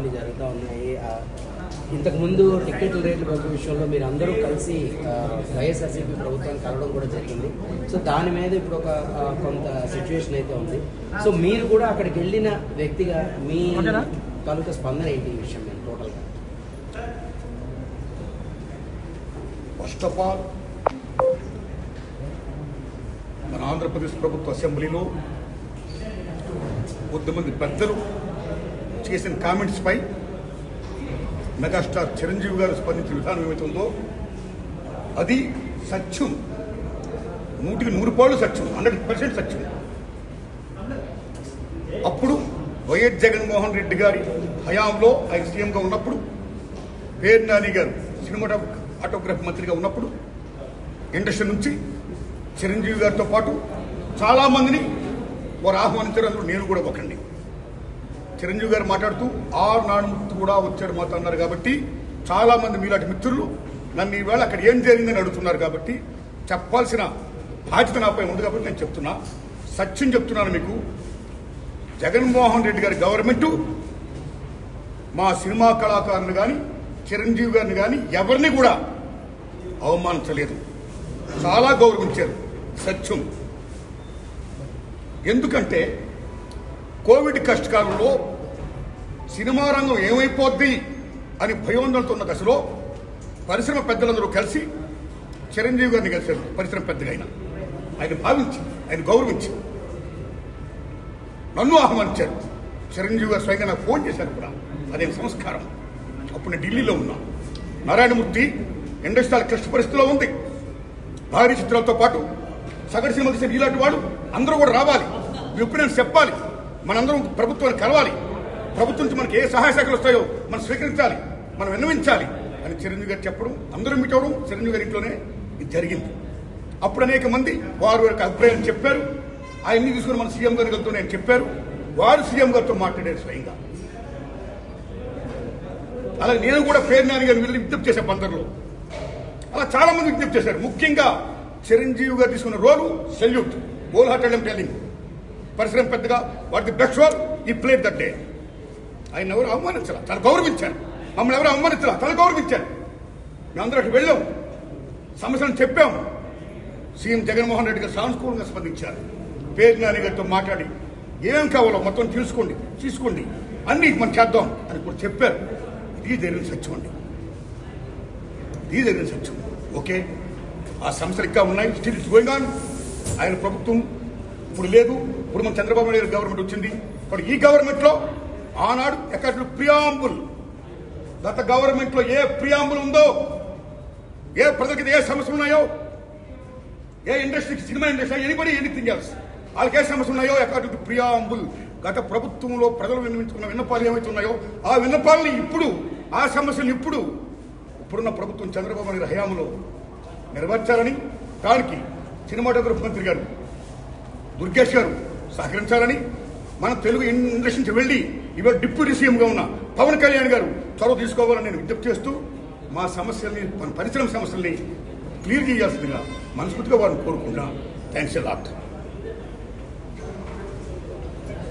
కొన్ని జరుగుతూ ఉన్నాయి. ఇంతకుముందు టికెట్ల రేట్ల పెంపు విషయంలో మీరు అందరూ కలిసి వైఎస్ఆర్సీపీ ప్రభుత్వాన్ని కలవడం కూడా జరిగింది. సో దాని మీద ఇప్పుడు ఒక కొంత సిచ్యువేషన్ అయితే ఉంది. సో మీరు కూడా అక్కడికి వెళ్ళిన వ్యక్తిగా మీ తాలూకా స్పందన ఏంటి ఈ విషయం మీద టోటల్గా? ఫస్ట్ ఆఫ్ ఆల్ మన ఆంధ్రప్రదేశ్ ప్రభుత్వ అసెంబ్లీలో కొద్దిమంది పెద్దలు చేసిన కామెంట్స్ పై మెగాస్టార్ చిరంజీవి గారు స్పందించిన విధానం ఏమైతే ఉందో అది సత్యం, 100% సత్యం, 100% సత్యం. అప్పుడు వైఎస్ జగన్మోహన్ రెడ్డి గారి హయాంలో ఆయన సీఎంగా ఉన్నప్పుడు, పేరు నాని గారు సినిమాటోగ్రఫీ మంత్రిగా ఉన్నప్పుడు ఇండస్ట్రీ నుంచి చిరంజీవి గారితో పాటు చాలామందిని వారు ఆహ్వానించారు. అందులో నేను కూడా ఒకండి. చిరంజీవి గారు మాట్లాడుతూ నానుమూర్తి కూడా వచ్చాడు మాతో అన్నారు. కాబట్టి చాలామంది మీలాంటి మిత్రులు నన్ను ఈవేళ అక్కడ ఏం జరిగిందని అడుగుతున్నారు. కాబట్టి చెప్పాల్సిన బాధ్యత నాపై ఉంది. కాబట్టి నేను చెప్తున్నా, సత్యం చెప్తున్నాను మీకు. జగన్మోహన్ రెడ్డి గారి గవర్నమెంటు మా సినిమా కళాకారులు కానీ చిరంజీవి గారిని కానీ ఎవరిని కూడా అవమానించలేదు, చాలా గౌరవించారు. సత్యం. ఎందుకంటే కోవిడ్ కష్టకాలంలో సినిమా రంగం ఏమైపోద్ది అని భయోందనతో ఉన్న దశలో పరిశ్రమ పెద్దలందరూ కలిసి చిరంజీవి గారిని కలిశారు. పరిశ్రమ పెద్దగా ఆయన భావించి, ఆయన గౌరవించి నన్ను ఆహ్వానించారు. చిరంజీవి గారు స్వయంగా నాకు ఫోన్ చేశారు కూడా. అదే సంస్కారం. అప్పుడు నేను ఢిల్లీలో ఉన్నా. నారాయణమూర్తి ఇండస్ట్రీ క్లిష్ట పరిస్థితిలో ఉంది. భారీ చిత్రాలతో పాటు సగటు సినిమా తీసిన ఇలాంటి వాళ్ళు అందరూ కూడా రావాలి, మీ ఒపీనియన్స్ చెప్పాలి, మనందరం ప్రభుత్వాన్ని కలవాలి, ప్రభుత్వం నుంచి మనకి ఏ సహాయ శాఖలు వస్తాయో మనం స్వీకరించాలి, మనం విన్నవించాలి అని చిరంజీవి గారు చెప్పడం, అందరూ మీట్ అవ్వడం చిరంజీవి గారి ఇంట్లోనే ఇది జరిగింది. అప్పుడు అనేక మంది వారి యొక్క అభిప్రాయాన్ని చెప్పారు. ఆయన్ని తీసుకుని మన సీఎం గారి గారితో నేను చెప్పారు. వారు సీఎం గారితో మాట్లాడారు స్వయంగా. అలాగే నేను కూడా పేరు నాని గారిని వెళ్ళి విజ్ఞప్తి చేసే బందర్లో. అలా చాలా మంది విజ్ఞప్తి చేశారు. ముఖ్యంగా చిరంజీవి గారు తీసుకున్న రోలు సెల్యూట్, హోల్ హార్టెడ్ టెల్లింగ్. పరిశ్రమ పెద్దగా వాటి బెస్ట్ రోల్ ఈ ప్లేట్ దట్ డే. ఆయన ఎవరు అవమానించాల, తను గౌరవించారు. మమ్మల్ని ఎవరు అవమానించాల, తను గౌరవించారు. మేమందరూ అటు వెళ్ళాం, సమస్యలను చెప్పాం. సీఎం జగన్మోహన్ రెడ్డి గారు సానుకూలంగా స్పందించారు. పేరు నాని గారితో మాట్లాడి ఏం కావాలో మొత్తం తీసుకోండి, అన్ని మనం చేద్దాం అని కూడా చెప్పారు. ఇది జరిగిన సత్యం అండి, ఇది జరిగిన సత్యం. ఓకే, ఆ సమస్యలు ఇంకా ఉన్నాయి. Still it's going on. ఆయన ప్రభుత్వం ఇప్పుడు లేదు. ఇప్పుడు మన చంద్రబాబు నాయుడు గారి గవర్నమెంట్ వచ్చింది. ఇప్పుడు ఈ గవర్నమెంట్ లో ఆనాడు ఎక్కడ ప్రియాంబుల్, గత గవర్నమెంట్ లో ఏ ప్రియాంబుల్ ఉందో, ఏ ప్రజలకి ఏ సమస్యలు ఉన్నాయో, ఏ ఇండస్ట్రీకి, cinema industry, anybody anything else, వాళ్ళకి ఏ సమస్యలు ఉన్నాయో అకార్డింగ్ టు ప్రియాంబుల్ గత ప్రభుత్వంలో ప్రజలు విన్నవించుకున్న విన్నపాలు ఏమైతే ఉన్నాయో ఆ విన్నపాలని ఇప్పుడు, ఆ సమస్యలు ఇప్పుడున్న ప్రభుత్వం చంద్రబాబు నాయుడు హయాంలో నెరవేర్చాలని, దానికి సినిమాటోగ్రఫీ మంత్రి గారు దుర్గేష్ గారు సహకరించాలని, మన తెలుగు ఇండస్ట్రీ నుంచి వెళ్లి ఇవాళ డిప్యూటీ సీఎంగా ఉన్న పవన్ కళ్యాణ్ గారు చొరవ తీసుకోవాలని నేను విజ్ఞప్తి చేస్తూ మా సమస్యల్ని, మన పరిశ్రమ సమస్యల్ని క్లియర్ చేయాల్సిందిగా మనస్ఫూర్తిగా వారిని కోరుకుంటున్నా. Thanks a lot.